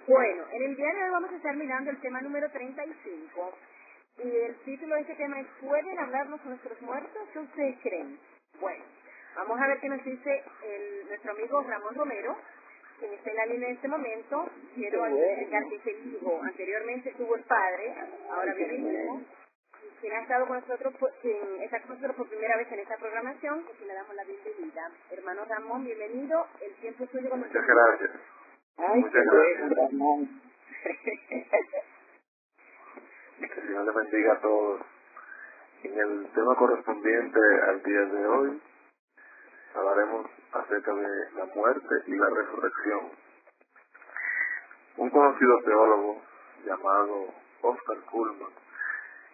Bueno, en el día de hoy vamos a estar mirando el tema número 35 y el título de este tema es ¿Pueden hablarnos nuestros muertos? ¿Qué ustedes creen? Bueno, vamos a ver qué nos dice nuestro amigo Ramón Romero, quien está en la línea en este momento. Quiero explicar que ese hijo anteriormente tuvo el padre, ahora viene el hijo, y quien ha estado con nosotros, quien está con nosotros por primera vez en esta programación, y le damos la bienvenida. Hermano Ramón, bienvenido, el tiempo es suyo con nosotros. Muchas gracias. Ay, Muchas gracias, Ramón. Que el Señor le bendiga a todos. En el tema correspondiente al día de hoy, hablaremos acerca de la muerte y la resurrección. Un conocido teólogo llamado Oscar Cullmann,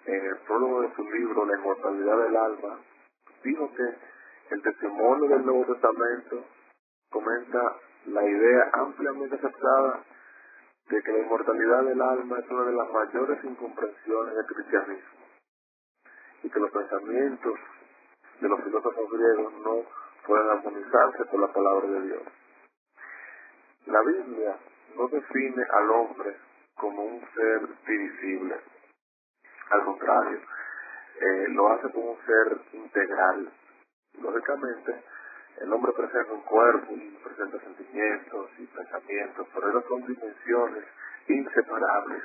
en el prólogo de su libro La inmortalidad del alma, dijo que el testimonio del Nuevo Testamento comenta la idea ampliamente aceptada de que la inmortalidad del alma es una de las mayores incomprensiones del cristianismo y que los pensamientos de los filósofos griegos no pueden armonizarse con la palabra de Dios. La Biblia no define al hombre como un ser divisible. Al contrario, lo hace como un ser integral. Lógicamente, el hombre presenta un cuerpo y presenta sentimientos y pensamientos, pero esas son dimensiones inseparables.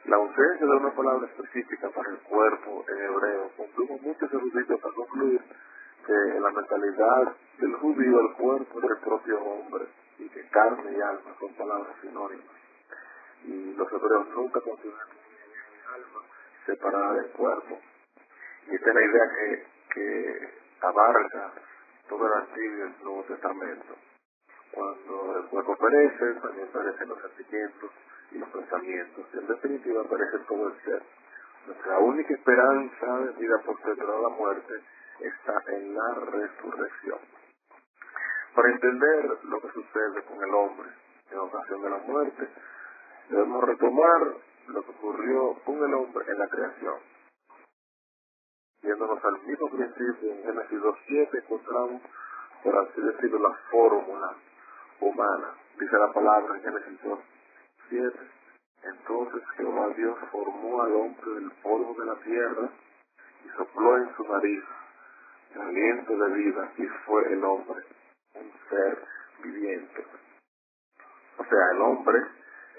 La ausencia de una palabra específica para el cuerpo en hebreo condujo muchos eruditos a concluir que en la mentalidad del judío el cuerpo es el propio hombre y que carne y alma son palabras sinónimas. Y los hebreos nunca consideran el alma separada del cuerpo. Y esta es la idea que abarca todo el Antiguo y el Nuevo Testamento. Cuando el cuerpo perece, también perecen los sentimientos y los pensamientos. Y en definitiva perece todo el ser. Nuestra única esperanza de vida posterior a la muerte está en la resurrección. Para entender lo que sucede con el hombre en ocasión de la muerte, debemos retomar lo que ocurrió con el hombre en la creación. Yéndonos al mismo principio, en Génesis 2:7 encontramos, por así decirlo, la fórmula humana. Dice la palabra en Génesis 2:7, entonces Jehová Dios formó al hombre del polvo de la tierra y sopló en su nariz el aliento de vida y fue el hombre un ser viviente. O sea, el hombre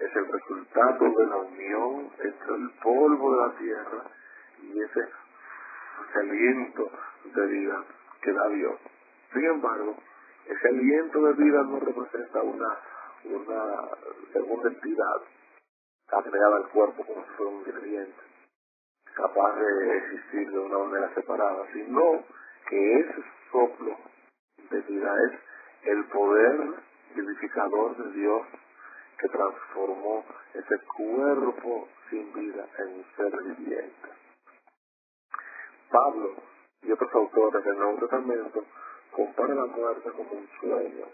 es el resultado de la unión entre el polvo de la tierra y ese aliento de vida que da Dios. Sin embargo, ese aliento de vida no representa una segunda entidad agregada al cuerpo como si fuera un ingrediente capaz de existir de una manera separada, sino que ese soplo de vida es el poder vivificador de Dios que transformó ese cuerpo sin vida en un ser viviente. Pablo y otros autores del Nuevo Testamento comparan la muerte como un sueño.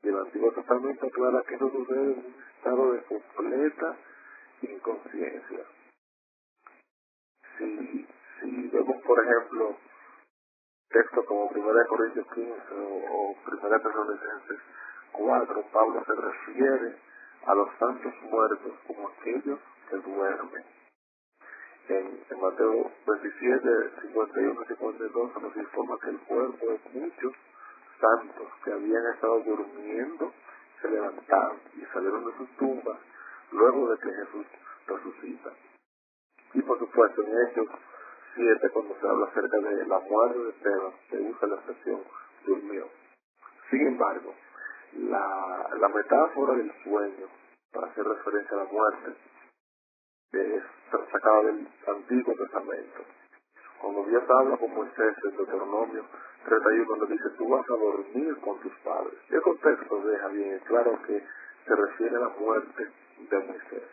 Y el Antiguo Testamento aclara que eso sucede en un estado de completa inconsciencia. Si vemos, por ejemplo, textos como 1 Corintios 15 o 1 Tesalonicenses 4, Pablo se refiere a los santos muertos como aquellos que duermen. En Mateo 27, 51 y 52 nos informa que el cuerpo de muchos santos que habían estado durmiendo se levantaron y salieron de sus tumbas luego de que Jesús resucita. Y por supuesto en Hechos 7, cuando se habla acerca de la muerte de Esteban, se usa la expresión durmió. Sin embargo, la metáfora del sueño para hacer referencia a la muerte es sacada del Antiguo Testamento. Cuando Dios habla con Moisés en Deuteronomio 31, le dice, tú vas a dormir con tus padres. Y el contexto deja bien claro que se refiere a la muerte de Moisés.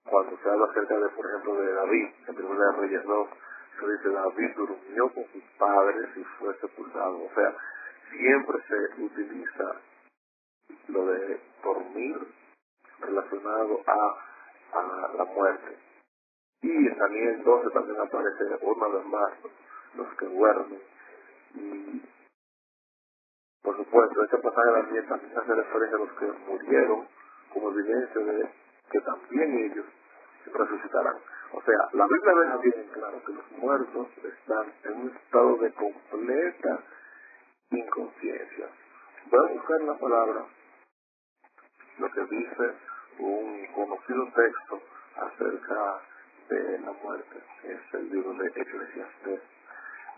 Cuando se habla acerca de, por ejemplo, de David, en 1 Reyes 2, se dice, David durmió con sus padres y fue sepultado. O sea, siempre se utiliza lo de dormir relacionado a la muerte. Y en Daniel 12 también aparece una vez más los que duermen. Y por supuesto, este pasaje de Daniel también hace referencia a los que murieron como evidencia de que también ellos resucitarán. O sea, la Biblia deja bien claro que los muertos están en un estado de completa inconsciencia. Voy a buscar la palabra, lo que dice un conocido texto acerca de la muerte. Es el libro de Eclesiastés.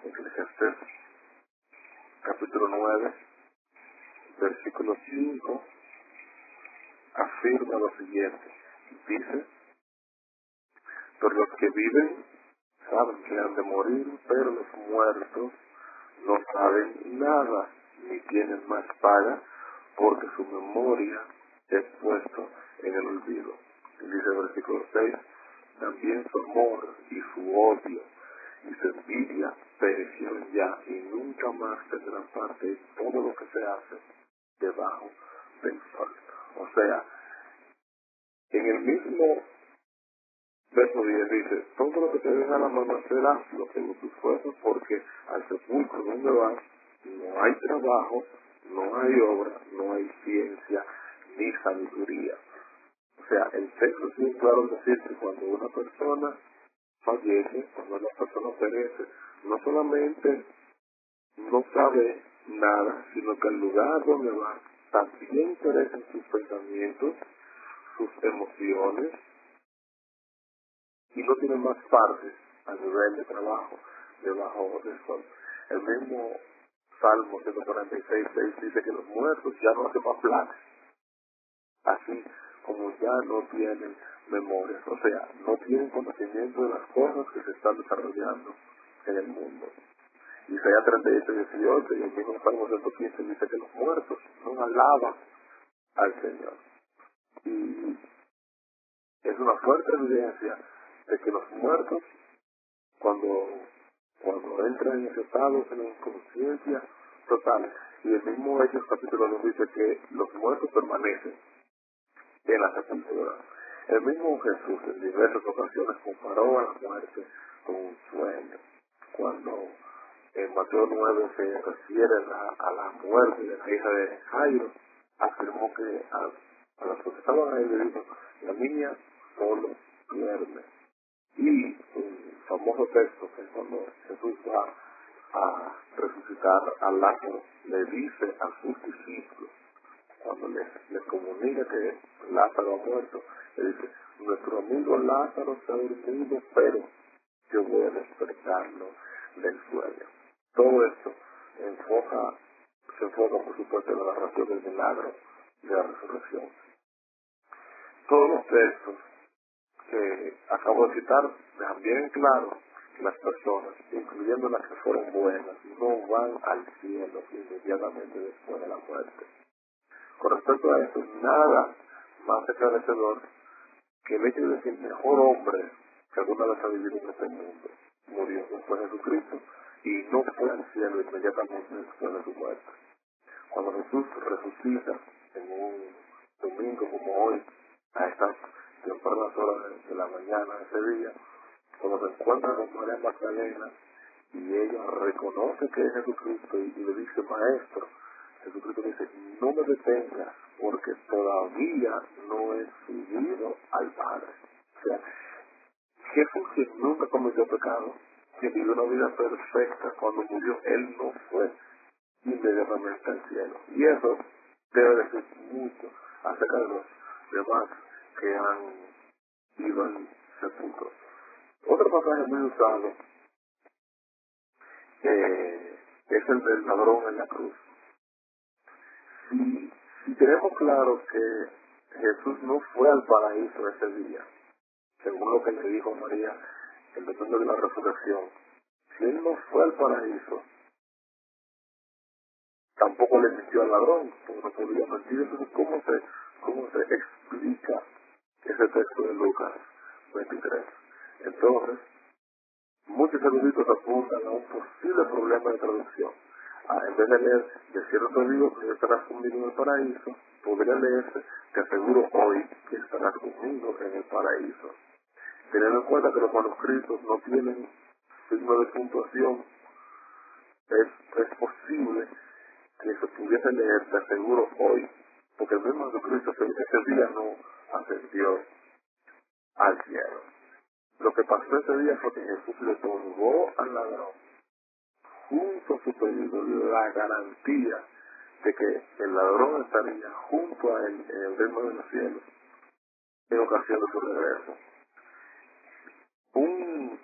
Eclesiastés, capítulo 9, versículo 5, afirma lo siguiente. Dice: pero los que viven saben que han de morir, pero los muertos no saben nada, ni tienen más paga, porque su memoria es puesto en el olvido. Y dice el versículo 6, también su amor y su odio y su envidia perecieron ya, y nunca más tendrán parte en todo lo que se hace debajo del sol. O sea, en el mismo verso 10 dice: todo lo que te venga a la mano será lo que en tus fuerzas, porque al sepulcro donde vas no hay trabajo, no hay obra, no hay ciencia ni sabiduría. O sea, el texto es muy claro en decir que cuando una persona fallece, cuando una persona perece, no solamente no sabe nada, sino que el lugar donde va también perecen sus pensamientos, sus emociones, y no tiene más partes a nivel de trabajo debajo del sol. El mismo Salmo 146:6 dice que los muertos ya no hacen más planes, así como ya no tienen memorias, o sea, no tienen conocimiento de las cosas que se están desarrollando en el mundo. Isaías 38:18 y el mismo Salmo 115 dice que los muertos no alaban al Señor. Y es una fuerte evidencia de que los muertos, cuando entran en ese estado, en la inconsciencia total, y el mismo Hechos capítulo 2 dice que los muertos permanecen en la sepultura. El mismo Jesús en diversas ocasiones comparó a la muerte con un sueño. Cuando en Mateo 9 se refiere a la muerte de la hija de Jairo, afirmó que a los que estaban ahí le dijo: la niña solo duerme. Y un famoso texto que cuando Jesús va a resucitar a Lázaro, le dice a sus discípulos, cuando les comunica que Lázaro ha muerto, le dice: nuestro amigo Lázaro se ha dormido, pero yo voy a despertarlo del sueño. Todo esto se enfoca por supuesto en la narración del milagro de la resurrección. Todos los textos que acabo de citar dejan bien claro que las personas, incluyendo las que fueron buenas, no van al cielo inmediatamente después de la muerte. Con respecto a eso, nada más esclarecedor que el hecho de que el mejor hombre que alguna vez ha vivido en este mundo murió después de Jesucristo y no fue al cielo inmediatamente después de su muerte. Cuando Jesús resucita en un domingo como hoy, a estas tempranas horas de la mañana de ese día, cuando se encuentra con María Magdalena y ella reconoce que es Jesucristo y le dice: maestro, Jesucristo dice: no me detengas porque todavía no he subido al Padre. O sea, Jesús, que nunca cometió pecado, que vivió una vida perfecta, cuando murió, él no fue inmediatamente al cielo. Y eso debe decir mucho acerca de los demás que han ido al sepulcro. Otro pasaje muy usado es el del ladrón en la cruz. Si tenemos claro que Jesús no fue al paraíso ese día, según lo que le dijo María el domingo de la resurrección, si él no fue al paraíso, tampoco le mintió al ladrón, porque no podía mentir. Entonces, ¿cómo se explica ese texto de Lucas 23? Entonces, muchos eruditos apuntan a un posible problema de traducción. En vez de leer: de cierto te digo que estarás conmigo en el paraíso, podría leerse: te aseguro hoy que estarás conmigo en el paraíso. Teniendo en cuenta que los manuscritos no tienen signo de puntuación, es posible que se pudiese leer: te aseguro hoy, porque el mismo Señor Jesucristo ese día no ascendió al cielo. Lo que pasó ese día fue que Jesús le otorgó al ladrón, junto a su pedido, la garantía de que el ladrón estaría junto a él en el reino de los cielos en ocasión de su regreso. Un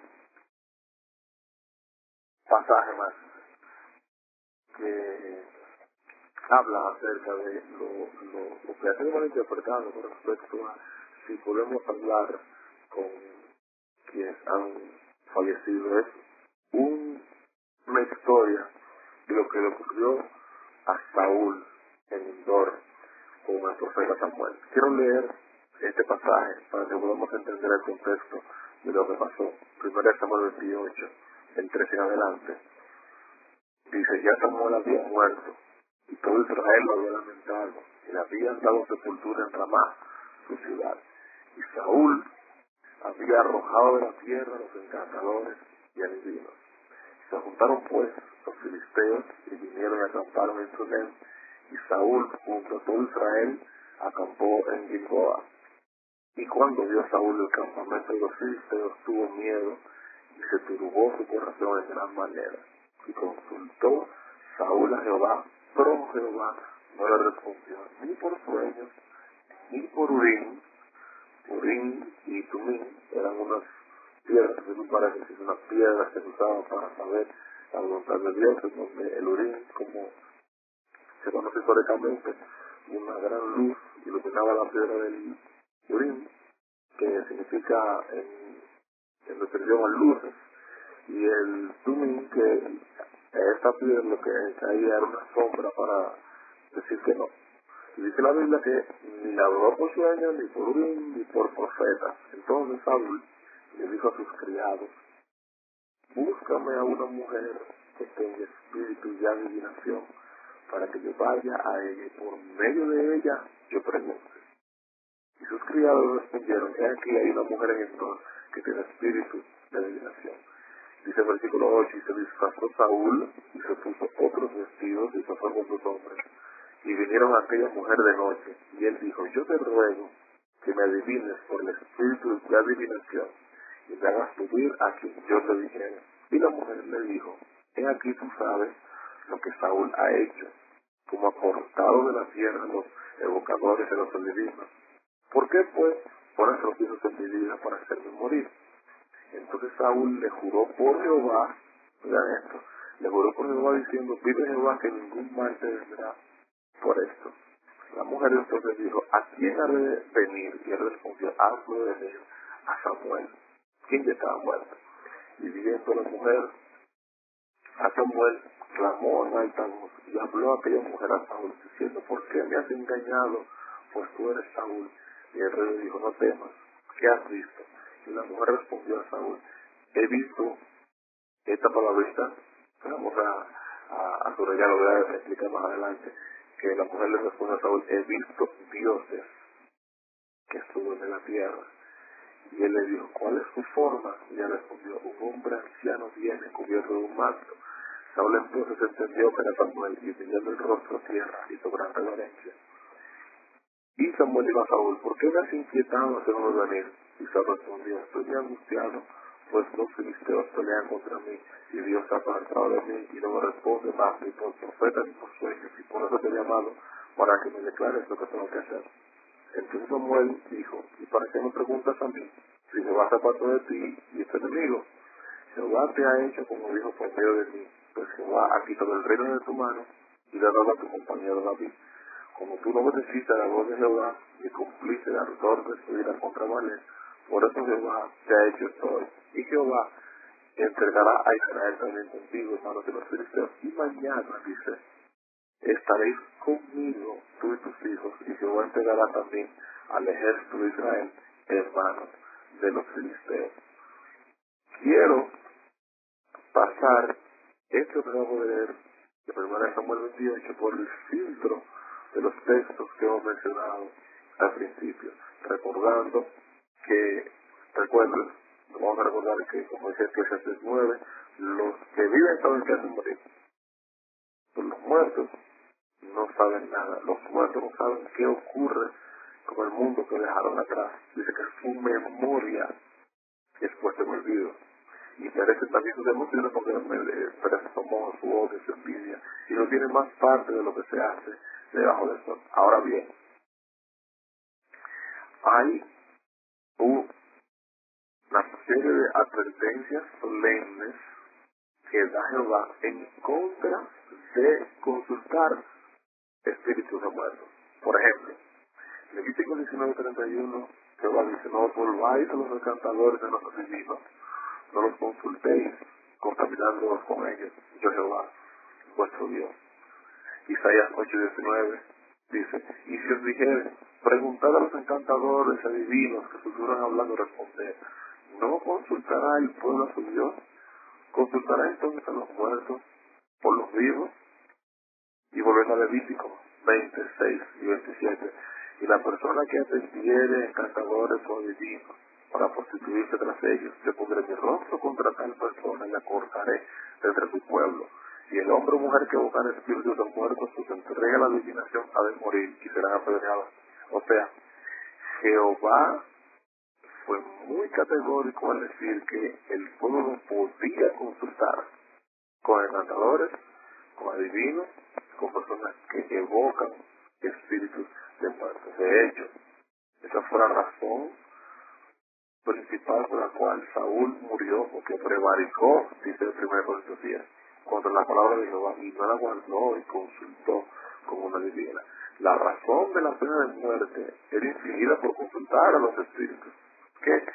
pasaje más que habla acerca de lo que ha sido malinterpretado con respecto a si podemos hablar con quienes han fallecido. Es una historia de lo que le ocurrió a Saúl en Endor con el profeta Samuel. Quiero leer este pasaje para que podamos entender el contexto de lo que pasó. Primero Samuel 28, en 13 en adelante. Dice, ya Samuel había muerto, y todo Israel lo había lamentado, y le habían dado sepultura en Ramá, su ciudad. Y Saúl había arrojado de la tierra a los encantadores y adivinos. Se juntaron pues los filisteos y vinieron y acamparon en Sunem, y Saúl junto a todo Israel acampó en Gilboa. Y cuando vio Saúl el campamento de los filisteos, tuvo miedo y se turbó su corazón en gran manera. Y consultó Saúl a Jehová, pero Jehová no le respondió ni por sueños, ni por Urim. Urim y Tumim eran unas piedras, según parece, unas piedras que se usaban para saber la voluntad de Dios, en donde el Urim, como se conoce históricamente, una gran luz iluminaba la piedra del Urim, que significa en nuestra idioma luces, y el Tumim, que esta piedra lo que caía era una sombra para decir que no. Y dice la Biblia que ni la habló por sueños, ni por Urim, ni por profetas. Entonces Saúl le dijo a sus criados, búscame a una mujer que tenga espíritu y adivinación, para que yo vaya a ella y por medio de ella yo pregunte. Y sus criados respondieron, he aquí hay una mujer en Endor que tiene espíritu de adivinación. Dice el versículo 8, y se disfrazó Saúl y se puso otros vestidos y se fue con sus hombres. Y vinieron a aquella mujer de noche, y él dijo, yo te ruego que me adivines por el espíritu de adivinación, y me hagas subir a quien yo te dijera. Y la mujer le dijo, he aquí tú sabes lo que Saúl ha hecho, como ha cortado de la tierra los evocadores de los adivinos. ¿Por qué pues pones los hijos en mi vida para hacerme morir? Entonces Saúl le juró por Jehová, vean esto, le juró por Jehová diciendo, vive Jehová que ningún mal te vendrá por esto. La mujer entonces dijo, ¿a quién haré de venir? Y él respondió, hazlo de venir a Samuel, quien ya estaba muerto. Y viendo la mujer a Samuel, clamó en alta voz y habló a aquella mujer a Saúl, diciendo, ¿por qué me has engañado? Pues tú eres Saúl. Y el rey le dijo, no temas, ¿qué has visto? Y la mujer respondió a Saúl, he visto esta palabrita. Vamos a subrayar, lo voy a explicar más adelante, que la mujer le responde a Saúl, he visto dioses que suben de la tierra. Y él le dijo, ¿cuál es su forma? Y ella respondió, un hombre anciano viene cubierto de un manto. Saúl entonces entendió que era Samuel, y teniendo el rostro a tierra, hizo gran reverencia. Y Samuel dijo a Saúl, ¿por qué me has inquietado hacerme venir? Y Saúl respondió, estoy muy angustiado, pues los filisteos pelean contra mí, y Dios se ha apartado de mí, y no me responde más ni por profeta ni por sueños, y por eso te he llamado, para que me declares lo que tengo que hacer. Entonces Samuel dijo, ¿y para qué me preguntas a mí? Si Jehová se apartó de ti y es tu enemigo, Jehová te ha hecho como dijo por medio de mí, pues Jehová ha quitado el reino de tu mano y le ha dado a tu compañero David. Como tú no obedeciste a la voz de Jehová y cumpliste las órdenes de ir contra Malé, por eso Jehová te ha hecho esto hoy. Y Jehová entregará a Israel también contigo en manos de los filisteos. Y mañana, dice, estaréis conmigo, tú y tus hijos, y Jehová entregará también al ejército de Israel en manos de los filisteos. Quiero pasar esto que acabo de leer de 1 Samuel 28 por el filtro de los textos que hemos mencionado al principio, recordando que, recuerden, vamos a recordar que, como dice Eclesiastes 9, los que viven saben que hacen morir, pero los muertos no saben nada. Los muertos no saben qué ocurre con el mundo que dejaron atrás. Dice que su memoria es puesta en olvido. Y merece también sus emociones porque merece su amor, su odio, su envidia. Y no tiene más parte de lo que se hace debajo del sol. Ahora bien, hay una serie de advertencias solemnes que da Jehová en contra de consultar espíritus de muertos. Por ejemplo, Levítico 19:31, Jehová dice: no os volváis a los encantadores de los divinos, no los consultéis, contaminándolos con ellos, yo Jehová, vuestro Dios. Isaías 8:19 dice: y si os dijere, preguntad a los encantadores adivinos que susurran hablando, responded, ¿no consultará el pueblo a su Dios? ¿Consultará entonces a los muertos por los vivos? Y volver a Levítico 26 y 27. Y la persona que atendiere encantadores o adivinos para prostituirse tras ellos, yo pondré mi rostro contra tal persona y la cortaré de entre su pueblo. Y el hombre o mujer que evocan espíritus de muertos, pues entrega la adivinación, ha de morir y serán apedreados. O sea, Jehová fue muy categórico al decir que el pueblo no podía consultar con encantadores, con adivinos, con personas que evocan espíritus de muertos. De hecho, esa fue la razón principal por la cual Saúl murió, porque prevaricó, dice el 1 Corintios 10, contra la palabra de Jehová y no la guardó y consultó con una divina. La razón de la pena de muerte era infligida por consultar a los espíritus, que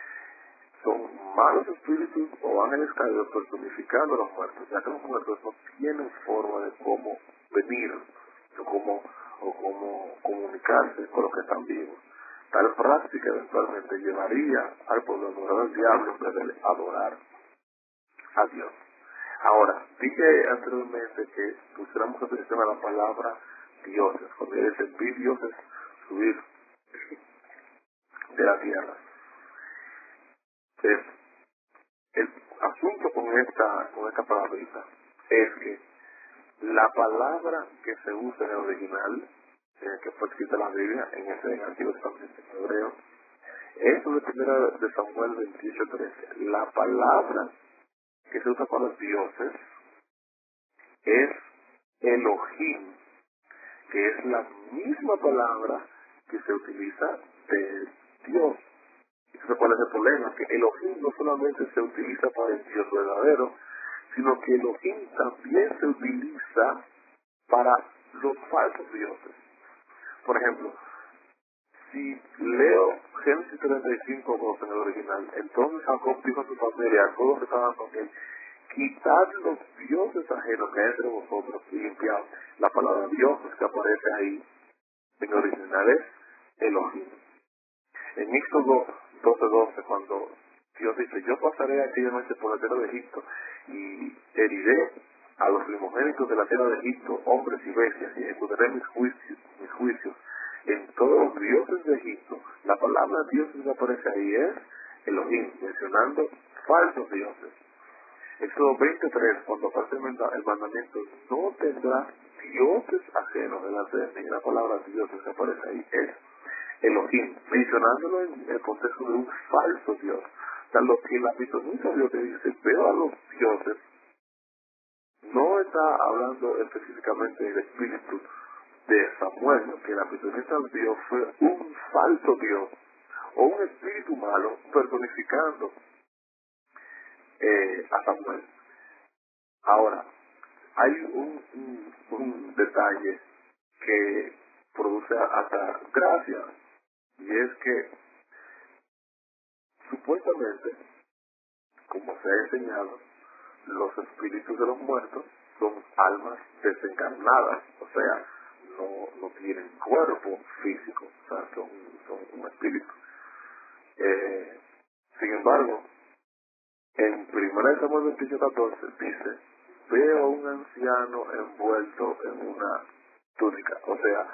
son malos espíritus o ángeles caídos personificando a los muertos, ya que los muertos no tienen forma de cómo venir o cómo comunicarse con los que están vivos. Tal práctica eventualmente llevaría al pueblo a adorar al diablo en vez de adorar a Dios. Ahora, dije anteriormente que pusiéramos atención a la palabra dioses. Cuando dice vi dioses subir de la tierra. El asunto con esta palabrita es que la palabra que se usa en el original, que fue escrita en la Biblia, en ese Antiguo Testamento en hebreo, es de primera de Samuel 28:13. La palabra que se usa para los dioses es Elohim, que es la misma palabra que se utiliza de Dios. Entonces, ¿cuál es el problema? Que Elohim no solamente se utiliza para el Dios verdadero, sino que Elohim también se utiliza para los falsos dioses. Por ejemplo, si leo Génesis 35:2 en el original, entonces Jacob dijo a su familia, a todos que estaban con él, quitad los dioses ajenos que hay entre vosotros y limpiad. La palabra dioses que aparece ahí en el original es Elohim. En Éxodo 12:12, cuando Dios dice: yo pasaré aquella noche por la tierra de Egipto y heriré a los primogénitos de la tierra de Egipto, hombres y bestias, y ejecutaré mis juicios en todos los dioses de Egipto. La palabra dioses que aparece ahí es Elohim, mencionando falsos dioses. Éxodo 20:3, cuando aparece el mandamiento: no tendrás dioses ajenos delante de mí. La palabra dioses que aparece ahí es Elohim, mencionándolo en el contexto de un falso Dios. O sea, lo que la pitonisa Dios te dice, veo a los dioses, no está hablando específicamente del espíritu de Samuel, sino que la pitonisa Dios fue un falso Dios, o un espíritu malo personificando a Samuel. Ahora, hay un detalle que produce hasta gracia, y es que supuestamente, como se ha enseñado, los espíritus de los muertos son almas desencarnadas, o sea, no tienen cuerpo físico, o sea, son un espíritu. Sin embargo, en 1 Samuel 28:14 dice: veo a un anciano envuelto en una túnica. O sea,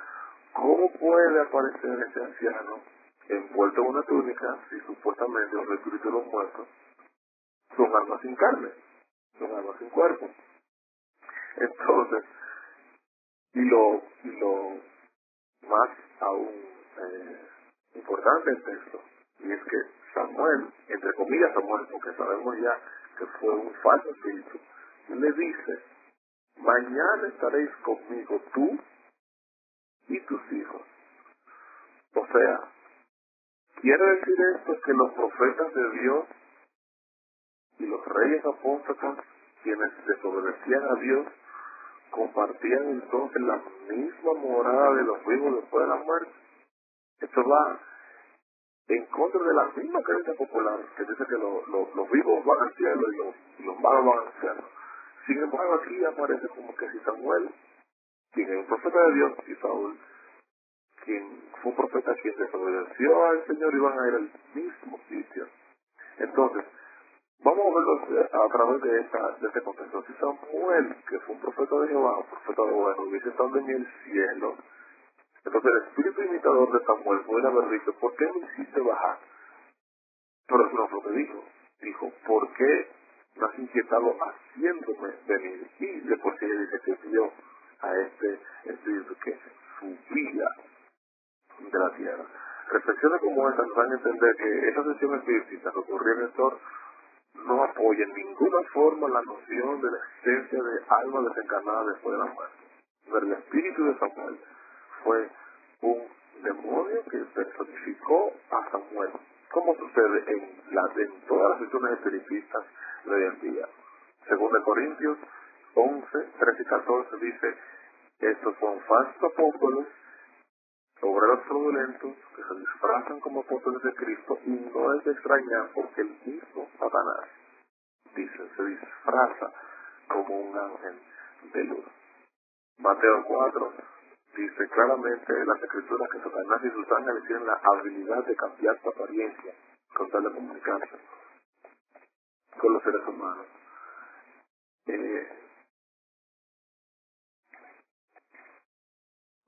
¿cómo puede aparecer ese anciano envuelto en una túnica si supuestamente los espíritus de los muertos son almas sin carne, son almas sin cuerpo? Entonces, Y lo más aún importante del texto, y es que Samuel, entre comillas Samuel, porque sabemos ya que fue un falso espíritu, le dice: mañana estaréis conmigo tú y tus hijos. O sea, quiere decir esto que los profetas de Dios y los reyes apóstoles, quienes desobedecían a Dios, compartían entonces la misma morada de los vivos después de la muerte. Esto va en contra de la misma creencia popular que dice que los vivos van al cielo y los malos van al cielo. Sin embargo, aquí aparece como que si Samuel, quien es un profeta de Dios, y Saúl, quien fue un profeta quien desobedeció al Señor, iban a ir al mismo sitio. Entonces, vamos a verlo a través de este contexto. Si Samuel, que fue un profeta de Jehová, un profeta de bueno, hubiese estado en el cielo, entonces el espíritu imitador de Samuel puede haber dicho: ¿por qué me hiciste bajar? Pero eso no fue lo que dijo. Dijo: ¿por qué me has inquietado haciéndome venir? Y después ella dice que vio a este espíritu que subía de la tierra. Reflexiones como estas nos dan a entender que esta sesión espiritual que ocurrió en el Thor no apoya en ninguna forma la noción de la existencia de alma desencarnada después de la muerte. Pero el espíritu de Samuel fue un demonio que personificó a Samuel, como sucede en todas las sesiones espiritistas de hoy en día. Según de Corintios 11, 13 y 14 dice: estos son falsos apóstoles, obreros fraudulentos, que se disfrazan como apóstoles de Cristo, y no es de extrañar porque el mismo Satanás, dice, se disfraza como un ángel de luz. Mateo 4 dice claramente en las escrituras que Satanás y sus ángeles tienen la habilidad de cambiar su apariencia con tal de comunicarse con los seres humanos.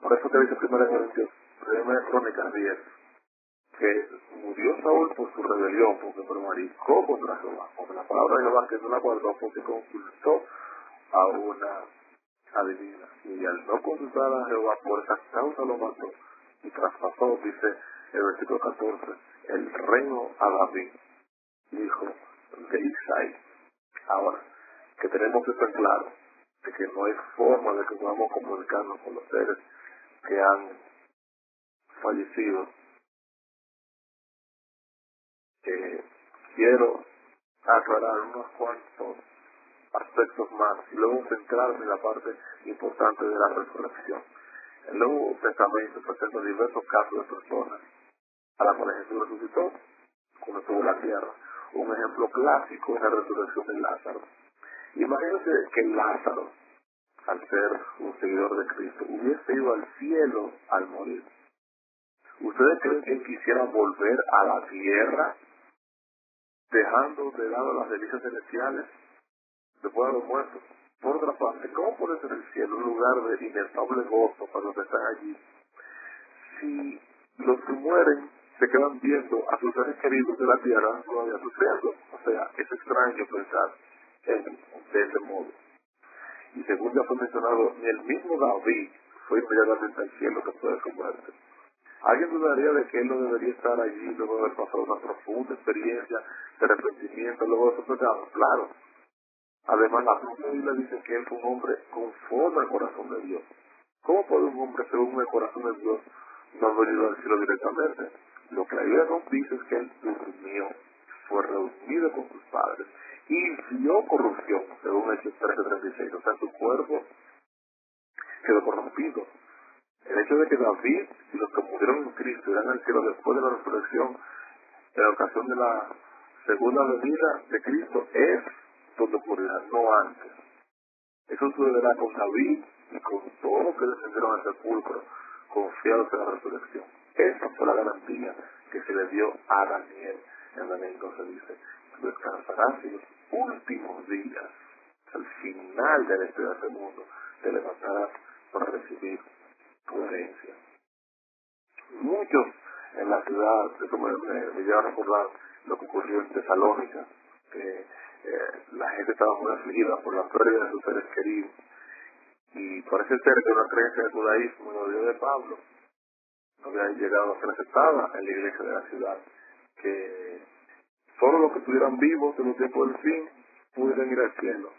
Por eso que dice 1 Corintios, 1 Crónicas 10, que murió Saúl por su rebelión, porque prevaricó contra Jehová, porque la palabra de Jehová que no la guardó, porque consultó a una adivina, y al no consultar a Jehová por esa causa lo mató, y traspasó, dice el versículo 14, el reino a David, hijo de Isaí. Ahora, que tenemos que estar claros de que no hay forma de que podamos comunicarnos con los seres que han fallecido. Quiero aclarar unos cuantos aspectos más y luego centrarme en la parte importante de la resurrección. El Nuevo Testamento presenta diversos casos de personas a las cuales Jesús resucitó cuando estuvo en la tierra. Un ejemplo clásico es la resurrección de Lázaro. Imagínense que Lázaro, al ser un seguidor de Cristo, hubiese ido al cielo al morir. ¿Ustedes creen que él quisiera volver a la tierra, dejando de lado las delicias celestiales después de los muertos? Por otra parte, ¿cómo puede ser el cielo un lugar de inefable gozo para los que están allí, si los que mueren se quedan viendo a sus seres queridos de la tierra todavía sufriendo? O sea, es extraño pensar de ese modo. Y según ya fue mencionado, ni el mismo David fue inmediatamente al cielo después de su muerte. ¿Alguien dudaría de que él no debería estar allí luego de haber pasado una profunda experiencia de arrepentimiento luego de sus pecados? Claro. Además, la propia Biblia dice que él fue un hombre conforme al corazón de Dios. ¿Cómo puede un hombre según el corazón de Dios no haber venido al cielo directamente? Lo que la Biblia nos dice es que él durmió, fue reunido con sus padres y vio corrupción, según Hechos 13:36. O sea, su cuerpo quedó corrompido. El hecho de que David y los que murieron en Cristo irán al cielo después de la resurrección en la ocasión de la segunda venida de Cristo es donde ocurrirá, no antes. Eso sucederá con David y con todos los que descendieron al sepulcro, confiados en la resurrección. Esa fue la garantía que se le dio a Daniel. En Daniel 12 dice: tú descansarás en los últimos días, al final de la historia del mundo, te levantarás para recibir tu herencia. Muchos en la ciudad, eso me lleva a recordar lo que ocurrió en Tesalónica, que la gente estaba muy afligida por la pérdida de sus seres queridos, Y parece ser que una creencia del judaísmo en el día de Pablo no había llegado a ser aceptada en la iglesia de la ciudad, que solo los que estuvieran vivos en los tiempos del fin pudieran ir al cielo.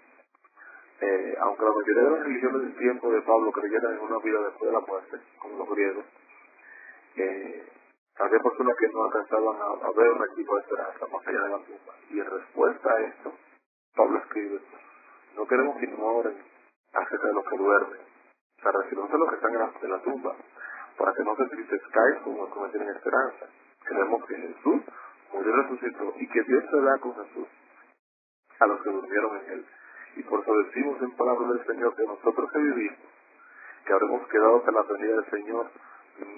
Aunque la mayoría de las religiones del tiempo de Pablo creyeran en una vida después de la muerte, como los griegos, había personas que no alcanzaban a ver un equipo de esperanza más allá de la tumba. Y en respuesta a esto, Pablo escribe: no queremos que ignoren acerca de los que duermen, o sea, refiriéndose a los que están en la tumba, para que no se entristezcáis como los que no tienen esperanza. Creemos que Jesús murió y resucitó, y que Dios se da con Jesús a los que durmieron en él. Y por eso decimos en palabras del Señor que nosotros que vivimos, que habremos quedado hasta la venida del Señor,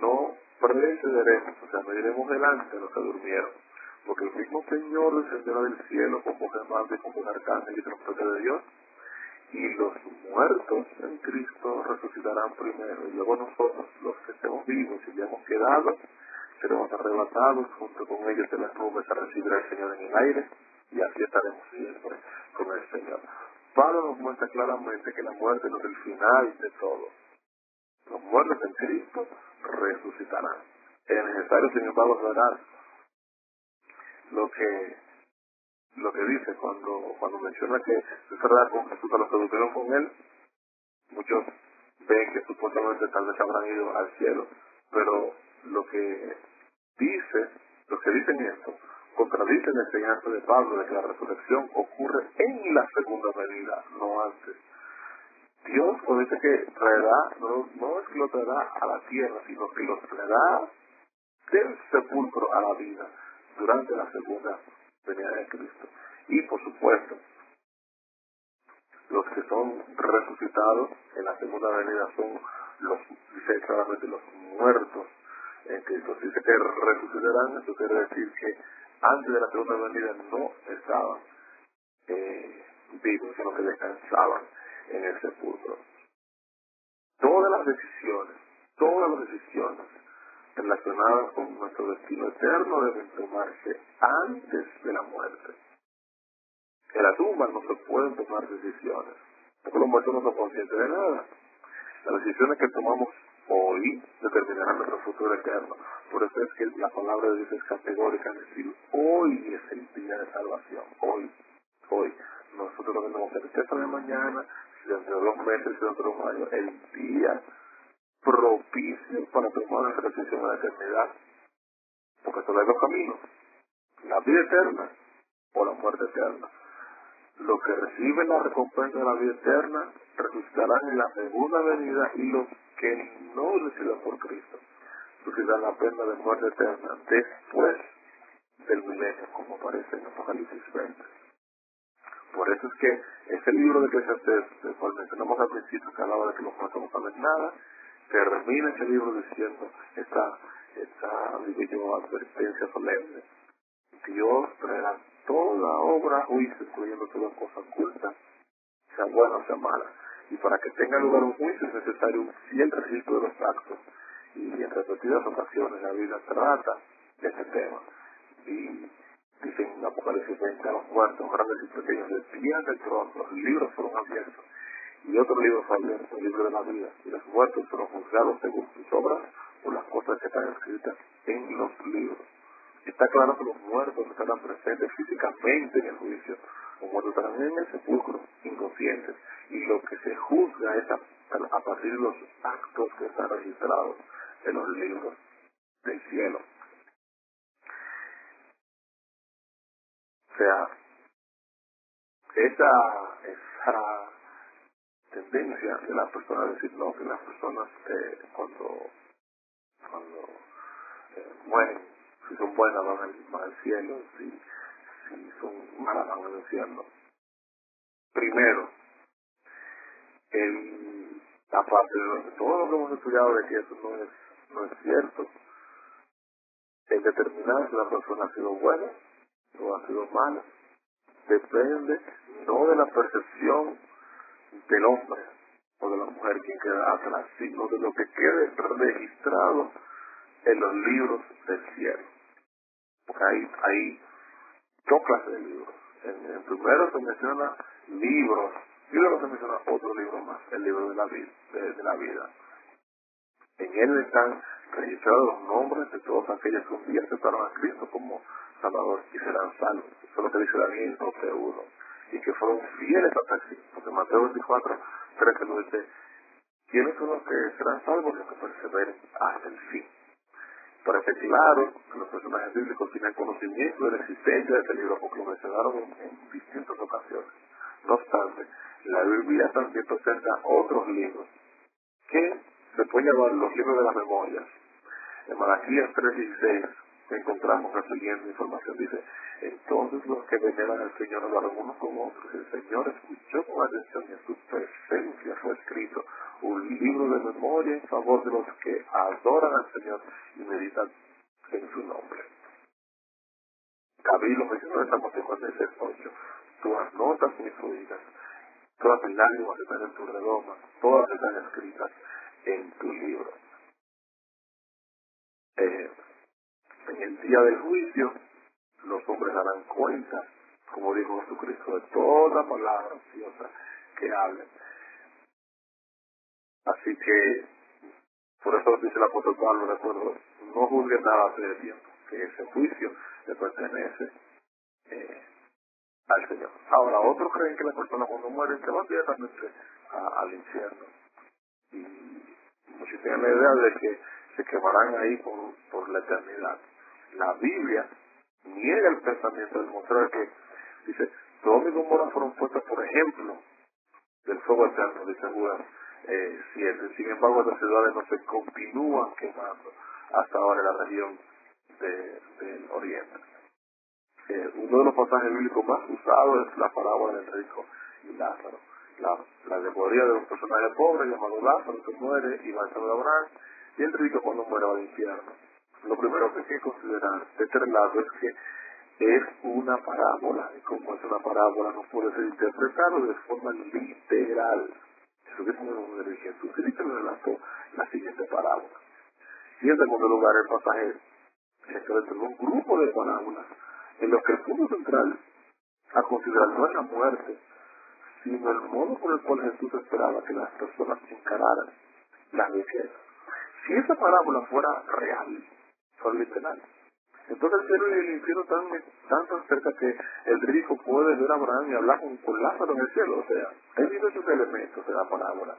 no precederemos, o sea, no iremos delante de los que durmieron, porque el mismo Señor descenderá del cielo con voz de mando y con voz de arcángel y trompeta de Dios, y los muertos en Cristo resucitarán primero, y luego nosotros, los que estemos vivos y ya hemos quedado, seremos arrebatados junto con ellos en las nubes a recibir al Señor en el aire, y así estaremos siempre con el Señor. Pablo nos muestra claramente que la muerte no es el final de todo. Los muertos en Cristo resucitarán. Es necesario, sin embargo, aclarar lo que dice cuando menciona que se cerrará con Jesús a los que durmieron con él. Muchos ven que supuestamente tal vez habrán ido al cielo, pero los que dicen esto contradicen la enseñanza de Pablo de que la resurrección ocurre en la segunda venida, no antes. Dios, cuando dice que traerá, no es que lo traerá a la tierra, sino que lo traerá del sepulcro a la vida durante la segunda venida de Cristo. Y por supuesto, los que son resucitados en la segunda venida son dice claramente, los muertos en Cristo. Si dice que resucitarán, eso quiere decir que antes de la segunda venida no estaban vivos, sino que descansaban en el sepulcro. Todas las decisiones relacionadas con nuestro destino eterno deben tomarse antes de la muerte. En la tumba no se pueden tomar decisiones, porque los muertos no son conscientes de nada. Las decisiones que tomamos hoy determinarán nuestro futuro eterno. Por eso es que la palabra de Dios es categórica, es decir, hoy es el día de salvación, hoy. Nosotros no tenemos certeza de mañana, si dentro de 2 meses, si dentro de 1 año, el día propicio para tomar nuestra decisión en la eternidad. Porque solo hay 2 caminos: la vida eterna o la muerte eterna. Los que reciben la recompensa de la vida eterna resucitarán en la segunda venida, y los que no reciban por Cristo sufrirán la pena de muerte eterna después del milenio, como aparece en Apocalipsis 20. Por eso es que ese libro de Eclesiastés, del cual mencionamos al principio, que hablaba de que los muertos no saben nada, termina ese libro diciendo esta advertencia solemne: Dios traerá toda obra a juicio, incluyendo toda cosa oculta, sea buena o sea mala. Y para que tenga lugar un juicio es necesario un fiel registro de los actos. Y en repetidas ocasiones la Biblia trata de ese tema. Y dice en Apocalipsis 20: a los muertos, grandes y pequeños, de pie del trono, los libros fueron abiertos. Y otro libro fue abierto, el libro de la vida. Y los muertos fueron juzgados según sus obras por las cosas que están escritas en los libros. Está claro que los muertos estarán presentes físicamente en el juicio. Los muertos estarán en el sepulcro, inconscientes. Y lo que se juzga es a partir de los actos que están registrados en los libros del cielo. O sea, esa tendencia de las personas a decir no, que las personas cuando mueren, si son buenas van al cielo, si son malas van al infierno. Primero, aparte de todo lo que hemos estudiado de que eso no es cierto, el determinar si la persona ha sido buena o ha sido mala depende no de la percepción del hombre o de la mujer quien queda atrás, sino de lo que quede registrado en los libros del cielo. Porque hay 2 clases de libros. En primero se menciona libros Y luego se menciona otro libro más, el libro de la vida. En él están registrados los nombres de todos aquellos que un día aceptaron a Cristo como Salvador y serán salvos. Eso es lo que dice Daniel 12:1. Y que fueron fieles hasta el fin. Porque Mateo 24:13 nos dice, ¿quiénes son los que serán salvos? Los que perseveren hasta el fin. Parece claro que los personajes bíblicos tienen conocimiento de la existencia de este libro porque lo mencionaron en distintas ocasiones. No obstante, la Biblia también presenta otros libros que se pueden llamar los libros de las memorias. En Malaquías 3:16 encontramos la siguiente información. Dice, entonces los que veneran al Señor hablaron unos con otros. El Señor escuchó con atención y en su presencia fue escrito un libro de memoria en favor de los que adoran al Señor y meditan en su nombre. David lo mencionó en Salmo 56:8. Tus notas mis oídas, todas mis lágrimas están en tu redoma, todas están escritas en tu libro. En el día del juicio, los hombres darán cuenta, como dijo Jesucristo, de toda palabra ociosa que hablen. Así que, por eso dice el apóstol Pablo, recuerdo, no juzguen nada hace de tiempo, que ese juicio le pertenece al Señor. Ahora, otros creen que la persona cuando muere se va directamente al infierno. Y muchos tienen la idea de que se quemarán ahí por la eternidad. La Biblia niega el pensamiento de demostrar que, dice, Sodoma y Gomorra fueron puestas por ejemplo del fuego eterno, dice Judas 7. Sin embargo, las ciudades no se continúan quemando hasta ahora en la región del oriente. Uno de los pasajes bíblicos más usados es la parábola del rico y Lázaro. La alegoría de un personaje pobre llamado Lázaro que muere y va a ser de Abraham, y el rico cuando muere va al infierno. Lo primero que hay que considerar de este relato es que es una parábola, y como es una parábola no puede ser interpretado de forma literal. Jesucristo le relató la siguiente parábola. Y en segundo lugar, el pasaje se de un grupo de parábolas en los que el punto central a considerar no es la muerte, sino el modo por el cual Jesús esperaba que las personas encararan la vejez. Si esa parábola fuera real, fuera literal, entonces el cielo y el infierno están tan cerca que el rico puede ver a Abraham y hablar con Lázaro en el cielo. O sea, hay diversos elementos de la parábola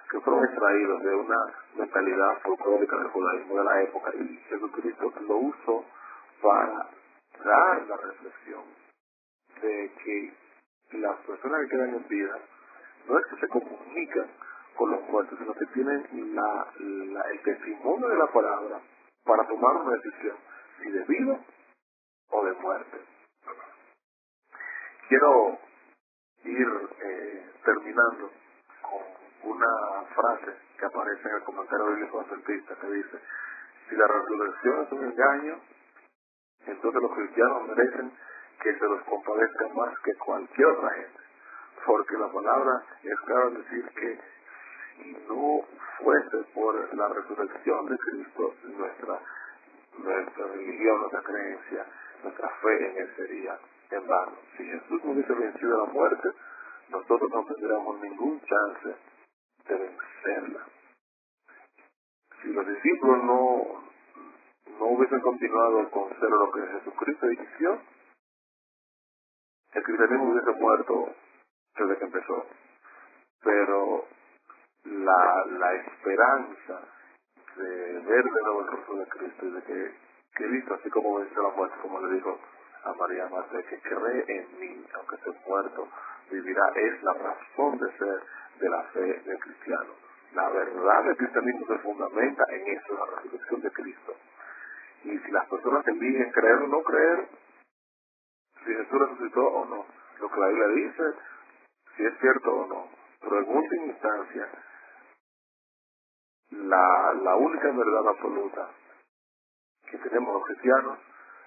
que fueron extraídos de una mentalidad folclórica del judaísmo de la época, y Jesucristo lo usó para dar la reflexión de que las personas que quedan en vida no es que se comunican con los muertos, sino que tienen el testimonio de la palabra para tomar una decisión, si de vida o de muerte. Quiero ir terminando con una frase que aparece en el comentario bíblico adventista que dice: si la resurrección es un engaño, entonces los cristianos merecen que se los compadezca más que cualquier otra gente, porque la palabra es clara en decir que si no fuese por la resurrección de Cristo, nuestra religión, nuestra creencia, nuestra fe en él sería en vano. Si Jesús no hubiese vencido la muerte, nosotros no tendríamos ningún chance de vencerla. Si los discípulos no hubiesen continuado con ser lo que Jesucristo inició, el cristianismo hubiese muerto desde que empezó. Pero la esperanza de ver de nuevo el rostro de Cristo y de que Cristo, así como venció la muerte, como le dijo a María Marta, que cree en mí, aunque esté muerto, vivirá, es la razón de ser de la fe del cristiano. La verdad del cristianismo se fundamenta en eso, la resurrección de Cristo. Y si las personas eligen creer o no creer, si Jesús resucitó o no, lo que la Biblia dice, si es cierto o no, pero en última instancia, la única verdad absoluta que tenemos los cristianos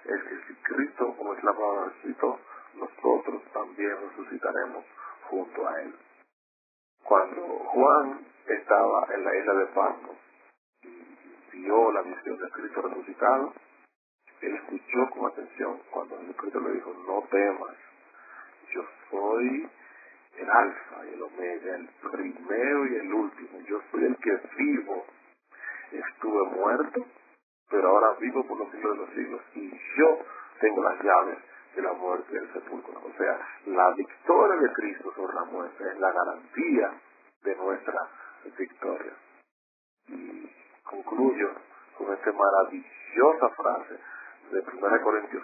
es que si Cristo, como es la palabra, resucitó, nosotros también resucitaremos junto a Él. Cuando Juan estaba en la isla de Patmos y vio la visión de Cristo resucitado, él escuchó con atención cuando Cristo le dijo: no temas, yo soy el alfa y el omega, el primero y el último. Yo soy el que vivo. Estuve muerto, pero ahora vivo por los siglos de los siglos, y yo tengo las llaves de la muerte y del sepulcro. O sea, la victoria de Cristo sobre la muerte es la garantía de nuestra victoria. Y concluyo con esta maravillosa frase de 1 Corintios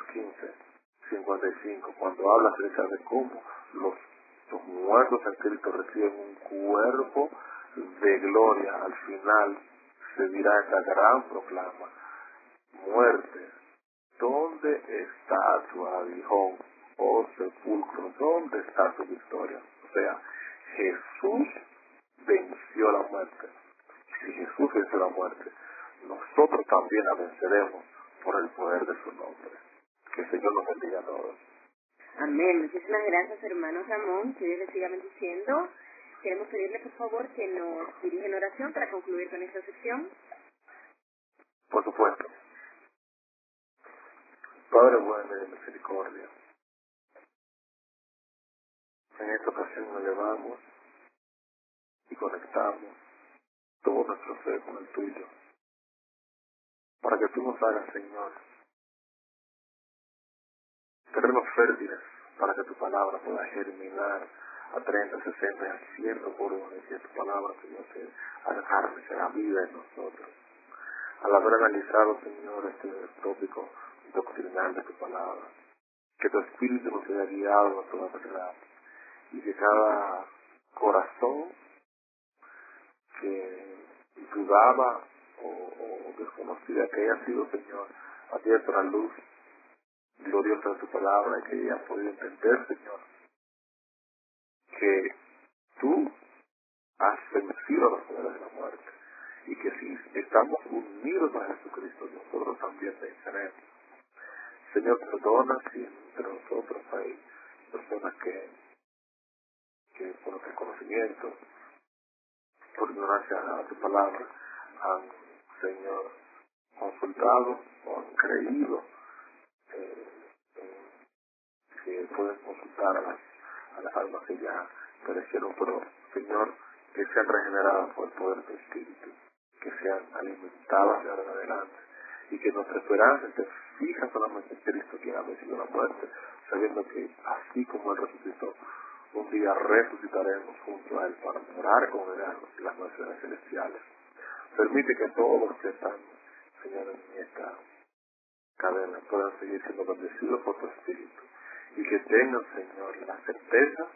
15:55, cuando habla acerca de cómo los muertos en Cristo reciben un cuerpo de gloria. Al final se dirá esta gran proclama: muerte, ¿dónde está tu aguijón? Oh sepulcro, ¿dónde está tu victoria? O sea, Jesús venció la muerte. Si Jesús venció la muerte, nosotros también la venceremos por el poder de su nombre. Que el Señor nos bendiga a todos. Amén. Muchísimas gracias, hermano Ramón. Que Dios le siga bendiciendo. Queremos pedirle, por favor, que nos dirija en oración para concluir con esta sección. Por supuesto. Padre bueno y de misericordia, en esta ocasión nos elevamos y conectamos todo nuestro ser con el tuyo, para que tú nos hagas, Señor, terrenos fértiles, para que tu palabra pueda germinar a 30, 60, a 100 por uno, y que tu palabra, Señor, se haga carne, se haga vida en nosotros. Al haber analizado, Señor, este tópico doctrinal de tu palabra, que tu espíritu nos haya guiado a toda verdad, y que cada corazón que dudaba o desconocida, que haya sido, Señor, abierto a la luz gloriosa de tu palabra, y que haya podido entender, Señor, que tú has vencido los poderes de la muerte, y que si estamos unidos a Jesucristo, nosotros también venceremos. Señor, perdona si entre nosotros hay personas que por nuestro conocimiento, por ignorancia a tu palabra, han, Señor, consultado o han creído que pueden consultar a las almas que ya perecieron, pero, Señor, que sean regeneradas por el poder de tu Espíritu, que sean alimentadas de ahora en adelante, y que nuestra esperanza esté fija solamente en Cristo, quien ha vencido la muerte, sabiendo que así como Él resucitó, un día resucitaremos junto a Él para morar con Él en las naciones celestiales. Permite que todos los que están, Señor, en esta cadena puedan seguir siendo bendecidos por tu Espíritu, y que tengan, Señor, la certeza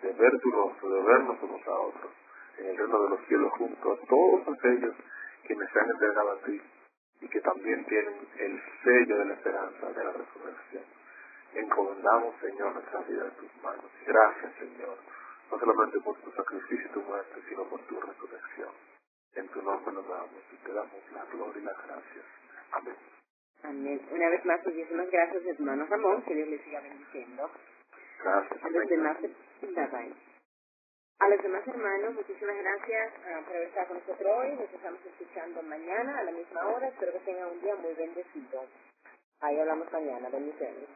de ver tu rostro, de vernos unos a otros en el reino de los cielos, junto a todos aquellos quienes se han entregado a ti y que también tienen el sello de la esperanza de la resurrección. Encomendamos, Señor, nuestra vida en tus manos. Gracias, Señor, no solamente por tu sacrificio y tu muerte, sino por tu resurrección. En tu nombre nos damos y te damos la gloria y las gracias. Amén. Amén. Una vez más, muchísimas gracias, hermano Ramón. Que Dios le siga bendiciendo. Gracias. A los demás, bye. A los demás hermanos, muchísimas gracias por haber estado con nosotros hoy. Nos estamos escuchando mañana a la misma hora. Espero que tengan un día muy bendecido. Ahí hablamos mañana. Bendiciones.